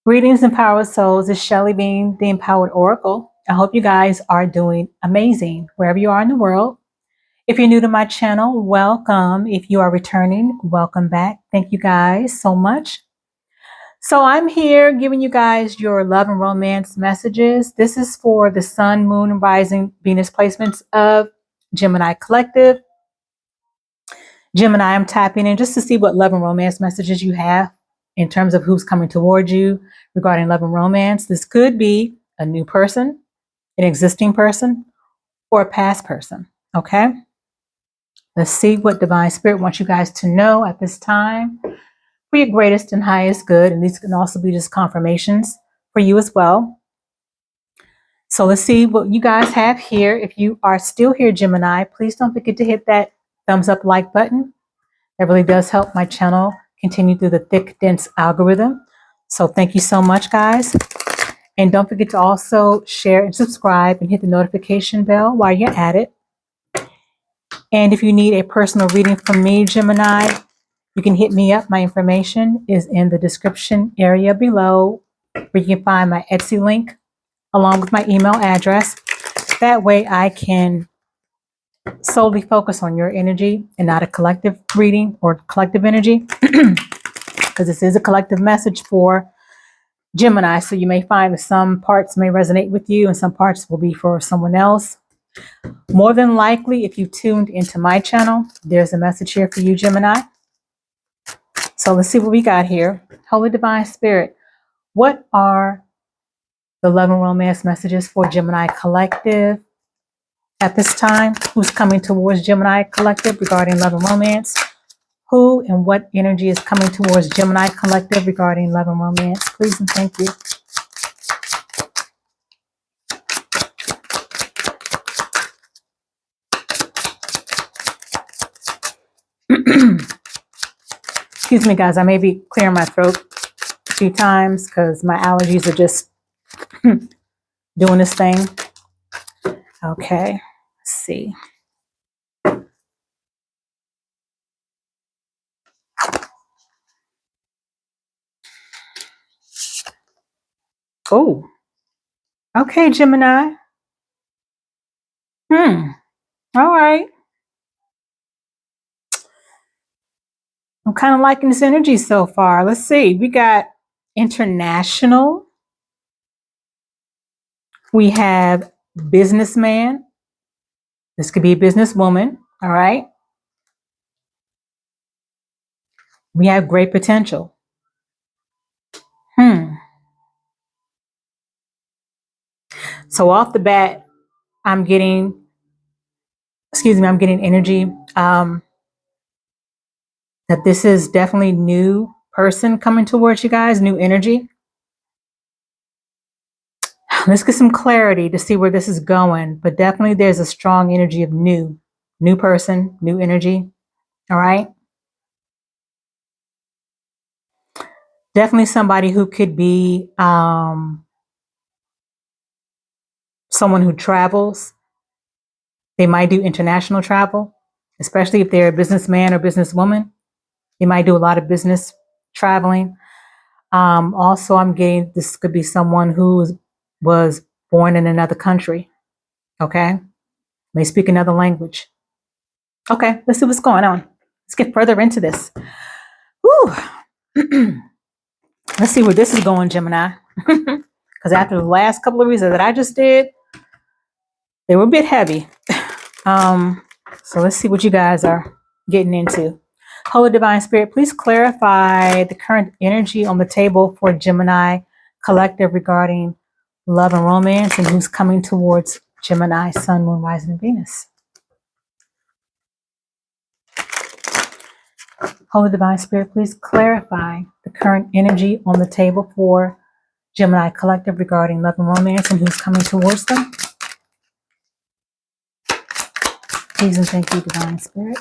Greetings, empowered souls. It's Shelly being the Empowered Oracle. I hope you guys are doing amazing wherever you are in the world. If you're new to my channel, welcome. If you are returning, welcome back. Thank you guys so much. So I'm here giving you guys your love and romance messages. This is for the Sun, Moon, and Rising Venus placements of Gemini Collective. Gemini, I'm tapping in just to see what love and romance messages you have in terms of who's coming towards you regarding love and romance. This could be a new person, an existing person, or a past person. Okay. Let's see what Divine Spirit wants you guys to know at this time for your greatest and highest good. And these can also be just confirmations for you as well. So let's see what you guys have here. If you are still here, Gemini, please don't forget to hit that thumbs up like button. That really does help my channel continue through the thick, dense algorithm. So thank you so much, guys. And don't forget to also share and subscribe and hit the notification bell while you're at it. And if you need a personal reading from me, Gemini, you can hit me up. My information is in the description area below, where you can find my Etsy link along with my email address. That way I can solely focus on your energy and not a collective reading or collective energy, because this is a collective message for Gemini. So you may find that some parts may resonate with you and some parts will be for someone else. More than likely, if you tuned into my channel, there's a message here for you, Gemini. So let's see what we got here. Holy Divine Spirit, what are the love and romance messages for Gemini Collective at this time? Who's coming towards Gemini Collective regarding love and romance? Who and what energy is coming towards Gemini Collective regarding love and romance? Please and thank you. Excuse me, guys. I may be clearing my throat a few times because my allergies are just doing this thing. Okay, let's see. Oh, okay, Gemini. All right. I'm kind of liking this energy so far. Let's see. We got international. We have businessman. This could be a businesswoman. All right. We have great potential. So off the bat, I'm getting energy that this is definitely new person coming towards you guys, new energy. Let's get some clarity to see where this is going, but definitely there's a strong energy of new person, new energy. All right. Definitely somebody who could be someone who travels. They might do international travel, especially if they're a businessman or businesswoman. They might do a lot of business traveling. Also, I'm getting this could be someone who was born in another country. Okay. May speak another language. Okay, let's see what's going on. Let's get further into this. Whew. Let's see where this is going, Gemini. Because after the last couple of reads that I just did, they were a bit heavy. So let's see what you guys are getting into. Holy Divine Spirit, please clarify the current energy on the table for Gemini Collective regarding love and romance and who's coming towards Gemini, Sun, Moon, Rising, and Venus. Holy Divine Spirit, please clarify the current energy on the table for Gemini Collective regarding love and romance and who's coming towards them. Please and thank you, Divine Spirit.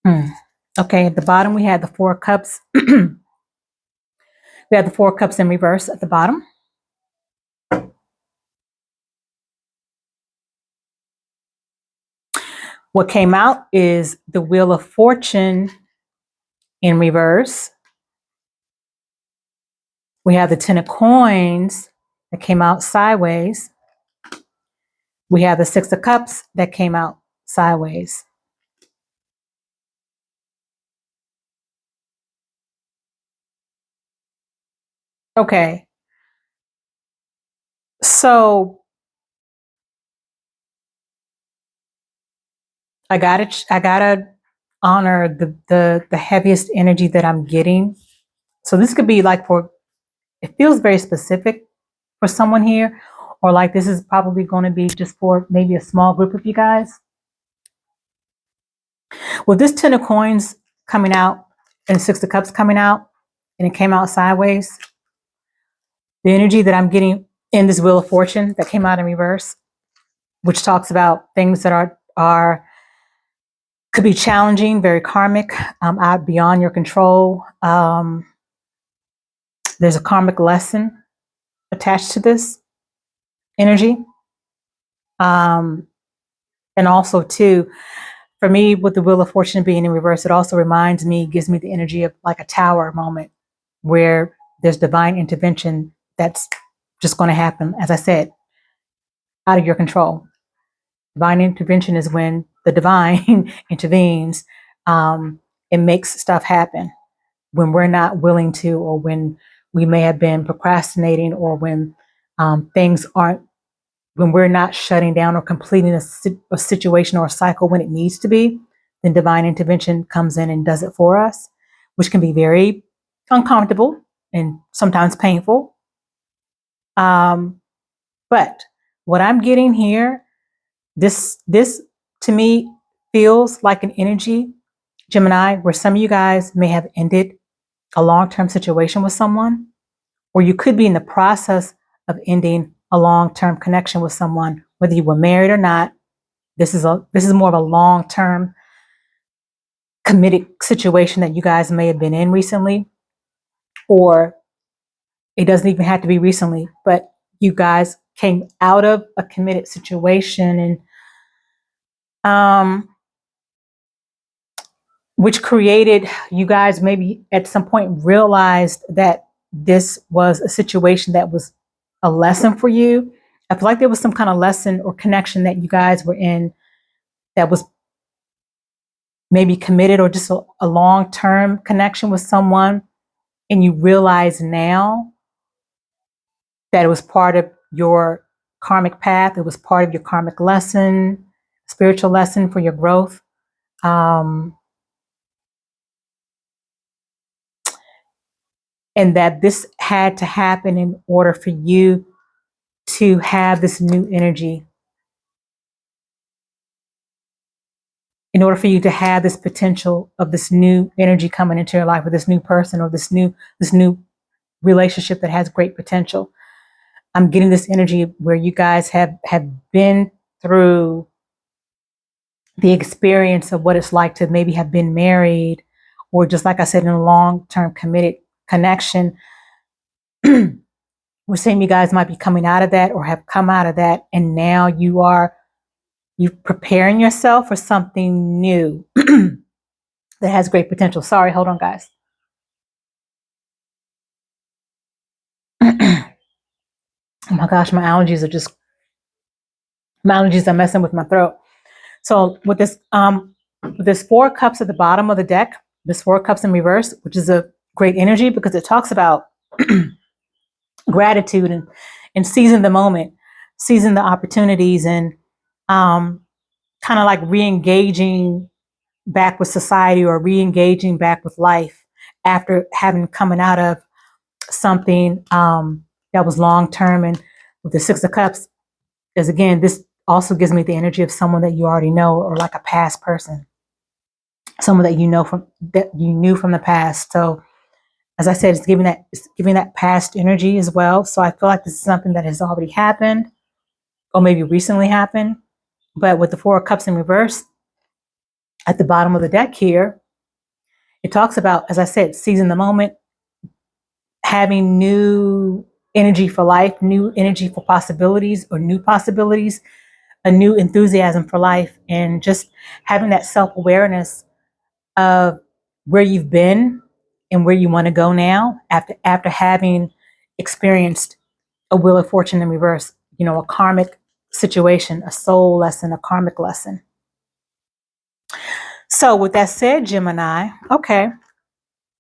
Okay, at the bottom we had the Four of Cups. We had the Four of Cups in reverse at the bottom. What came out is the Wheel of Fortune in reverse. We have the Ten of Coins that came out sideways. We have the Six of Cups that came out sideways. Okay. So I gotta honor the heaviest energy that I'm getting. So this could be like it feels very specific for someone here, or like this is probably going to be just for maybe a small group of you guys. With this Ten of Coins coming out and Six of Cups coming out, and it came out sideways, the energy that I'm getting in this Wheel of Fortune that came out in reverse, which talks about things that are could be challenging, very karmic, out beyond your control. There's a karmic lesson attached to this energy. And also too, for me, with the Wheel of Fortune being in reverse, it also gives me the energy of like a tower moment where there's divine intervention that's just going to happen, as I said, out of your control. Divine intervention is when the divine intervenes and makes stuff happen when we're not willing to, or when we may have been procrastinating, or when things aren't, when we're not shutting down or completing a situation or a cycle when it needs to be. Then divine intervention comes in and does it for us, which can be very uncomfortable and sometimes painful. But what I'm getting here, this to me feels like an energy, Gemini, where some of you guys may have ended a long-term situation with someone, or you could be in the process of ending a long-term connection with someone, whether you were married or not. This is more of a long-term committed situation that you guys may have been in recently, or it doesn't even have to be recently, but you guys came out of a committed situation, and which created, you guys maybe at some point realized that this was a situation that was a lesson for you. I feel like there was some kind of lesson or connection that you guys were in that was maybe committed, or just a long-term connection with someone. And you realize now that it was part of your karmic path. It was part of your karmic lesson, spiritual lesson for your growth. And that this had to happen in order for you to have this new energy, in order for you to have this potential of this new energy coming into your life, with this new person, or this new relationship that has great potential. I'm getting this energy where you guys have been through the experience of what it's like to maybe have been married, or just like I said, in a long-term committed connection. We're saying you guys might be coming out of that, or have come out of that, and now you're preparing yourself for something new that has great potential. Sorry, hold on, guys. Oh my gosh, my allergies are messing with my throat. So with this Four Cups at the bottom of the deck, this Four Cups in reverse, which is a great energy because it talks about gratitude and seizing the moment, seizing the opportunities, and kind of like re-engaging back with society, or re-engaging back with life after having coming out of something that was long-term. And with the Six of Cups, because again, this also gives me the energy of someone that you already know, or like a past person, someone that you knew from the past. So as I said, it's giving that past energy as well. So I feel like this is something that has already happened, or maybe recently happened. But with the Four of Cups in reverse at the bottom of the deck here, It talks about, as I said, seizing the moment, having new energy for life, new energy for possibilities or new possibilities, a new enthusiasm for life, and just having that self-awareness of where you've been and where you want to go now after having experienced a wheel of fortune in reverse, a karmic situation, a soul lesson, a karmic lesson. So with that said, Gemini, okay,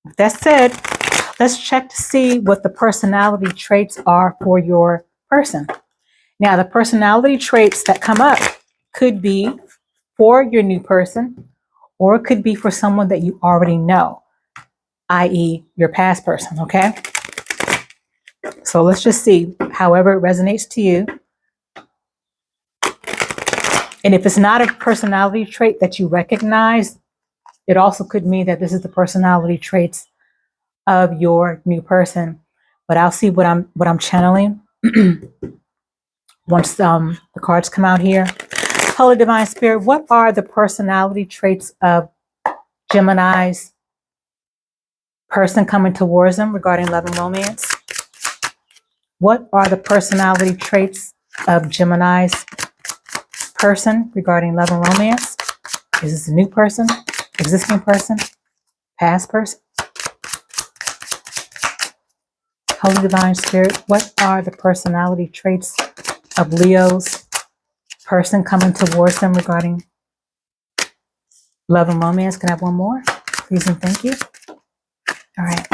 with that said, let's check to see what the personality traits are for your person. Now, the personality traits that come up could be for your new person, or it could be for someone that you already know, i.e. your past person, okay? So let's just see, however it resonates to you. And if it's not a personality trait that you recognize, it also could mean that this is the personality traits of your new person. But I'll see what I'm channeling once the cards come out here. Holy Divine Spirit, what are the personality traits of Gemini's person coming towards them regarding love and romance? What are the personality traits of Gemini's person regarding love and romance? Is this a new person, existing person, past person? Holy Divine Spirit, what are the personality traits of Leo's person coming towards them regarding love and romance? Can I have one more? Please and thank you. All right.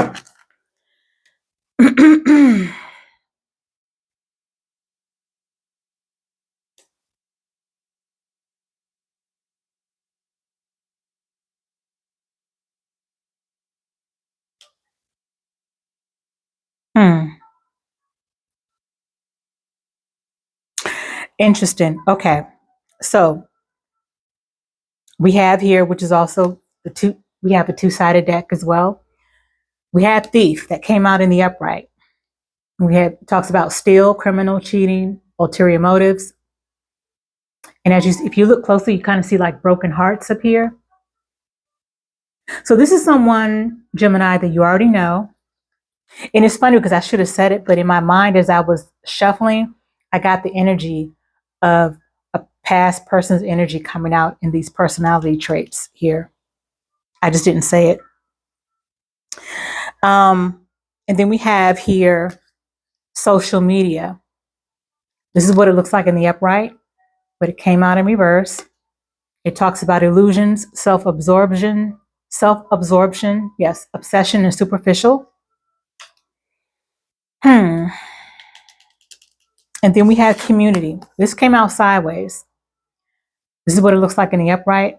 Interesting. Okay. So we have here, which is also we have a two-sided deck as well. We have Thief that came out in the upright. Talks about steal, criminal, cheating, ulterior motives. And if you look closely, you kind of see like broken hearts up here. So this is someone, Gemini, that you already know. And it's funny because I should have said it, but in my mind, as I was shuffling, I got the energy of a past person's energy coming out in these personality traits here. I just didn't say it. And then we have here social media. This is what it looks like in the upright, but it came out in reverse. It talks about illusions, self-absorption, yes, obsession and superficial. And then we have community. This came out sideways. This is what it looks like in the upright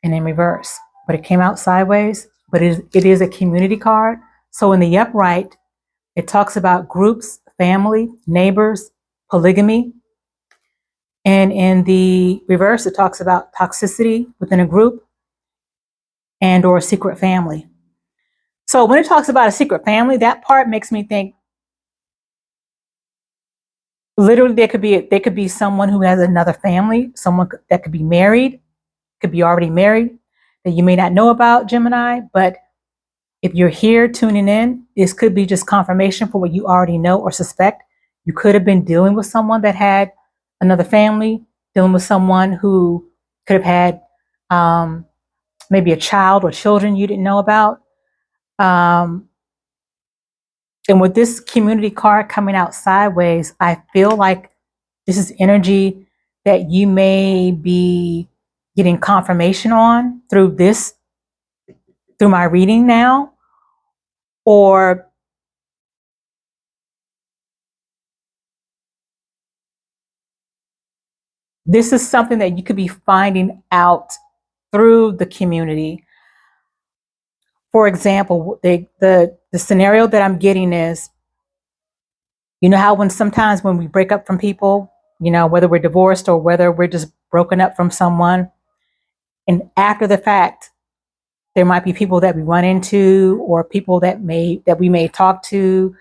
and in reverse, but it came out sideways, but it is a community card. So in the upright, it talks about groups, family, neighbors, polygamy. And in the reverse, it talks about toxicity within a group and or a secret family. So when it talks about a secret family, that part makes me think literally there could be someone who has another family, someone that could be married, could be already married, that you may not know about, Gemini. But if you're here tuning in, this could be just confirmation for what you already know or suspect. You could have been dealing with someone that had another family, dealing with someone who could have had maybe a child or children you didn't know about. And with this community card coming out sideways, I feel like this is energy that you may be getting confirmation on through my reading now, or this is something that you could be finding out through the community. For example, the scenario that I'm getting is, you know how sometimes when we break up from people, whether we're divorced or whether we're just broken up from someone, and after the fact, there might be people that we run into or people that we may talk to,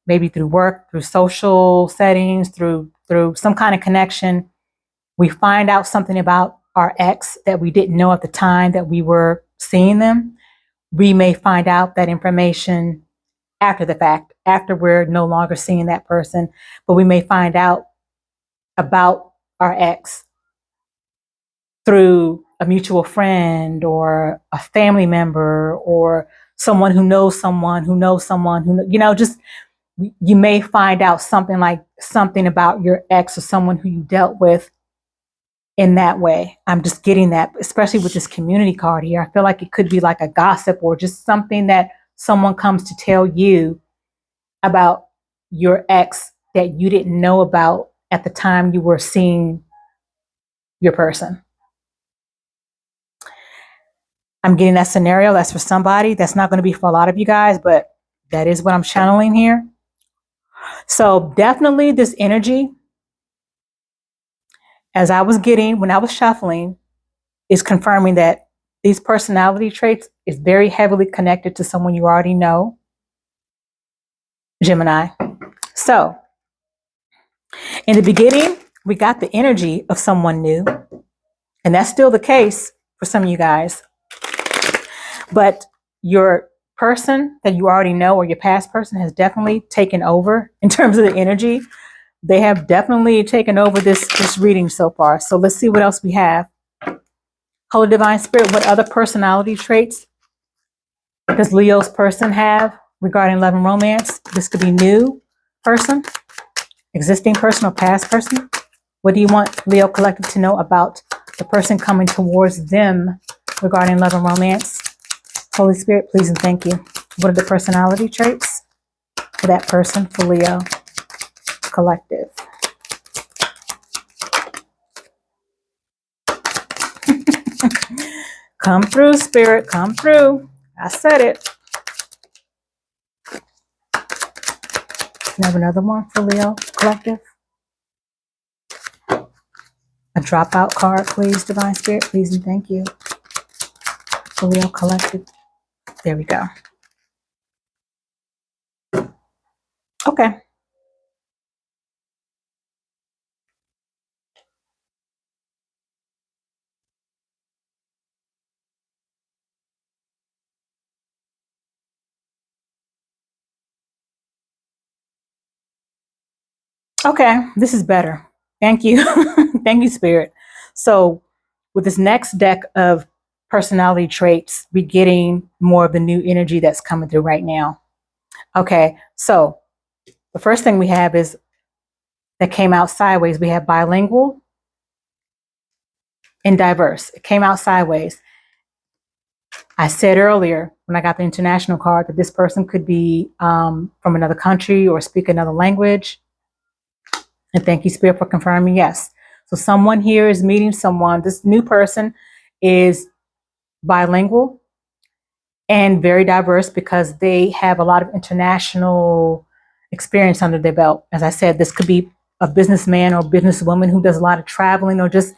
maybe through work, through social settings, through some kind of connection. We find out something about our ex that we didn't know at the time that we were seeing them. we may find out that information after the fact, after we're no longer seeing that person, but we may find out about our ex through a mutual friend or a family member or someone who knows someone who knows someone who, just you may find out something about your ex or someone who you dealt with in that way. I'm just getting that, especially with this community card here. I feel like it could be like a gossip or just something that someone comes to tell you about your ex that you didn't know about at the time you were seeing your person. I'm getting that scenario. That's for somebody. That's not going to be for a lot of you guys, but that is what I'm channeling here. So definitely this energy, as I was getting when I was shuffling, is confirming that these personality traits is very heavily connected to someone you already know, Gemini. So in the beginning, we got the energy of someone new, and that's still the case for some of you guys. But your person that you already know or your past person has definitely taken over in terms of the energy. They have definitely taken over this reading so far. So let's see what else we have. Holy Divine Spirit, what other personality traits does Leo's person have regarding love and romance? This could be new person, existing person, or past person. What do you want Leo Collective to know about the person coming towards them regarding love and romance? Holy Spirit, please and thank you. What are the personality traits for that person, for Leo Collective? Come through, Spirit, come through. I said it. Can I have another one for Leo Collective? A dropout card, please, Divine Spirit, please and thank you. For Leo Collective. There we go. Okay. Okay, this is better. Thank you. Thank you, Spirit. So with this next deck of personality traits, we're getting more of the new energy that's coming through right now. Okay, so the first thing we have is that came out sideways. We have bilingual and diverse. It came out sideways. I said earlier when I got the international card that this person could be from another country or speak another language. And thank you, Spirit, for confirming yes. So someone here is meeting someone. This new person is bilingual and very diverse because they have a lot of international experience under their belt. As I said, this could be a businessman or businesswoman who does a lot of traveling or just,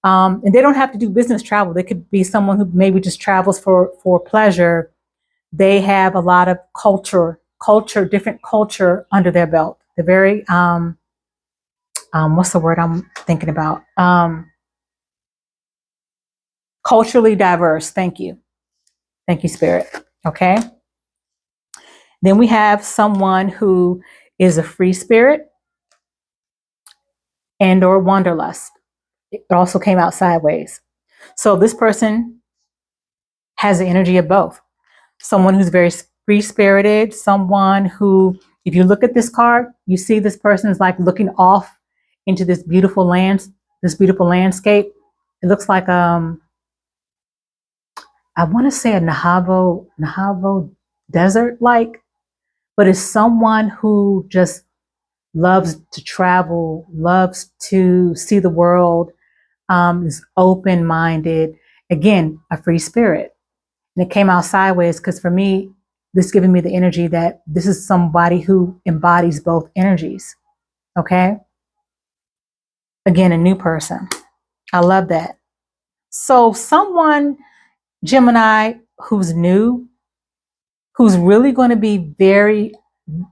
and they don't have to do business travel. They could be someone who maybe just travels for pleasure. They have a lot of different culture under their belt. They're very, what's the word I'm thinking about? Culturally diverse. Thank you. Thank you, Spirit. Okay. Then we have someone who is a free spirit and or wanderlust. It also came out sideways. So this person has the energy of both. Someone who's very free-spirited, someone who, if you look at this card, you see this person is like looking off into this beautiful landscape. It looks like I want to say a Nahavo desert like, but it's someone who just loves to travel, loves to see the world, is open-minded. Again, a free spirit. And it came out sideways because for me, this giving me the energy that this is somebody who embodies both energies. Okay. Again, a new person. I love that. So someone, Gemini, who's new, who's really going to be very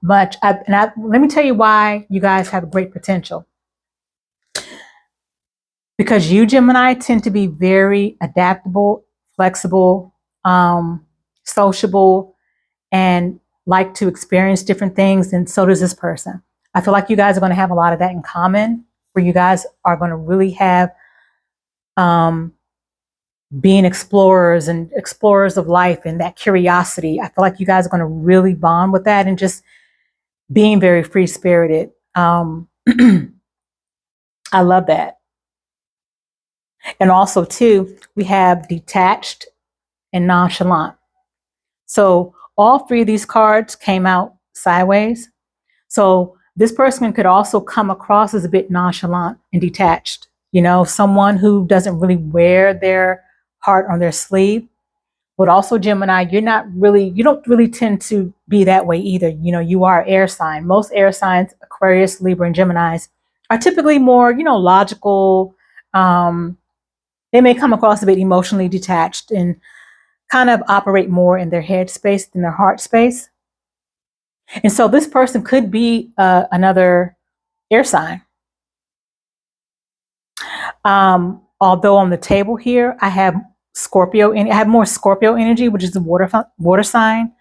much, let me tell you why you guys have great potential. Because you, Gemini, tend to be very adaptable, flexible, sociable, and like to experience different things, and so does this person. I feel like you guys are going to have a lot of that in common, where you guys are going to really have being explorers and explorers of life and that curiosity. I feel like you guys are going to really bond with that and just being very free spirited. I love that. And also, too, we have detached and nonchalant. So all three of these cards came out sideways. So this person could also come across as a bit nonchalant and detached. You know, someone who doesn't really wear their heart on their sleeve. But also, Gemini, you don't really tend to be that way either. You know, you are air sign. Most air signs, Aquarius, Libra, and Geminis, are typically more, logical. They may come across a bit emotionally detached and kind of operate more in their head space than their heart space. And so this person could be another air sign. Although on the table here, I have Scorpio, and I have more Scorpio energy, which is the water sign.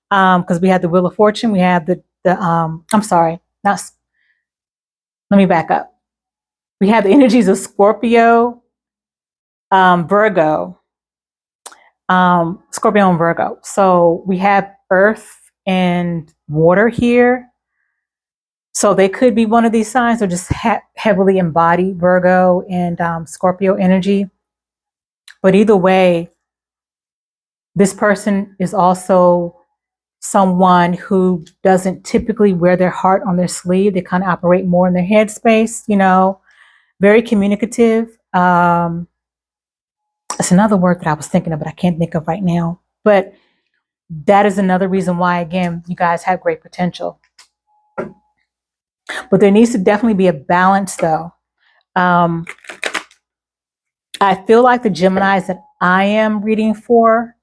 Because we have the Wheel of Fortune, we have I'm sorry, not. Let me back up. We have the energies of Scorpio, Virgo, Scorpio and Virgo. So we have Earth and water here. So they could be one of these signs, or just heavily embody Virgo and Scorpio energy. But either way, this person is also someone who doesn't typically wear their heart on their sleeve. They kind of operate more in their head space, very communicative. It's another word that I was thinking of, but I can't think of right now. But that is another reason why, again, you guys have great potential. But there needs to definitely be a balance, though. I feel like the Geminis that I am reading for,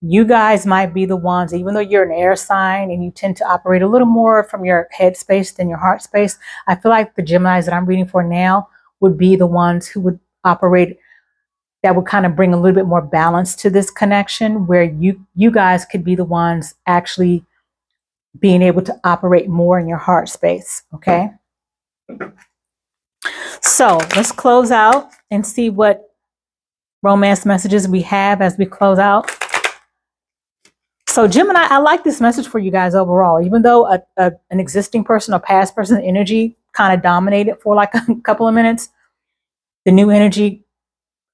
you guys might be the ones, even though you're an air sign and you tend to operate a little more from your head space than your heart space. I feel like the Geminis that I'm reading for now would be the ones who would operate, that would kind of bring a little bit more balance to this connection, where you guys could be the ones actually being able to operate more in your heart space. Okay. So let's close out and see what romance messages we have as we close out. So Gemini, I like this message for you guys overall, even though an existing person or past person energy kind of dominated for like a couple of minutes. The new energy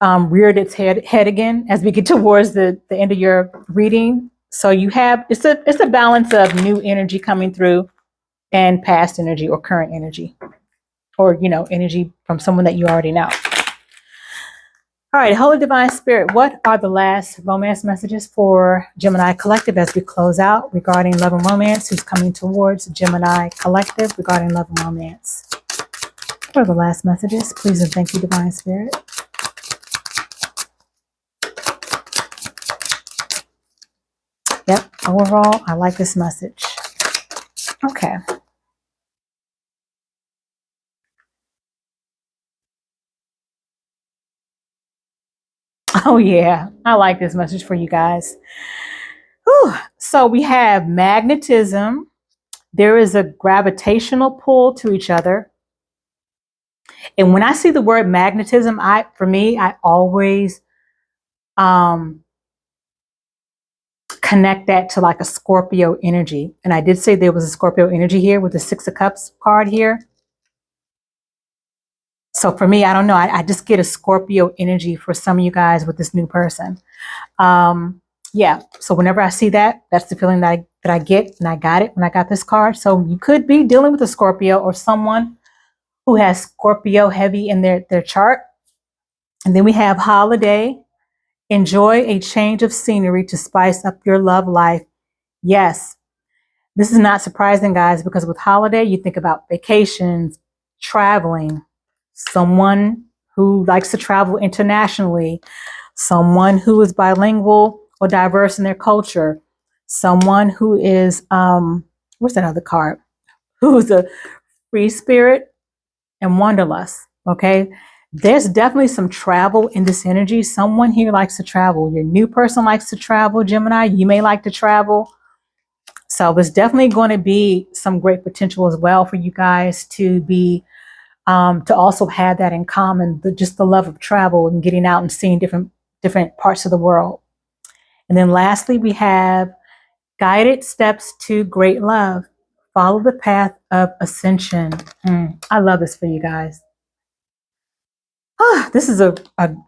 reared its head again as we get towards the end of your reading. So you have, it's a balance of new energy coming through and past energy or current energy, or, energy from someone that you already know. All right, Holy Divine Spirit, what are the last romance messages for Gemini Collective as we close out regarding love and romance? Who's coming towards Gemini Collective regarding love and romance? What are the last messages? Please and thank you, Divine Spirit. Yep, overall, I like this message. Okay. Oh, yeah, I like this message for you guys. Whew. So we have magnetism. There is a gravitational pull to each other. And when I see the word magnetism, I always connect that to like a Scorpio energy. And I did say there was a Scorpio energy here with the Six of Cups card here. So for me, I don't know. I just get a Scorpio energy for some of you guys with this new person. Yeah. So whenever I see that, that's the feeling that I get, and I got it when I got this card. So you could be dealing with a Scorpio or someone who has Scorpio heavy in their chart. And then we have holiday. Enjoy a change of scenery to spice up your love life. Yes. This is not surprising, guys, because with holiday, you think about vacations, traveling, someone who likes to travel internationally, someone who is bilingual or diverse in their culture, someone who is, what's that other card? Who's a free spirit and wanderlust, okay? There's definitely some travel in this energy. Someone here likes to travel. Your new person likes to travel, Gemini. You may like to travel. So there's definitely going to be some great potential as well for you guys to be, to also have that in common, just the love of travel and getting out and seeing different parts of the world. And then lastly, we have guided steps to great love. Follow the path of ascension. I love this for you guys. This is a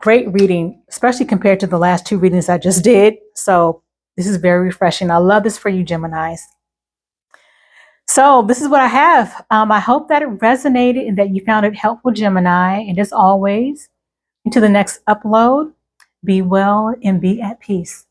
great reading, especially compared to the last two readings I just did. So this is very refreshing. I love this for you, Geminis. So this is what I have. I hope that it resonated and that you found it helpful, Gemini. And as always, until the next upload, be well and be at peace.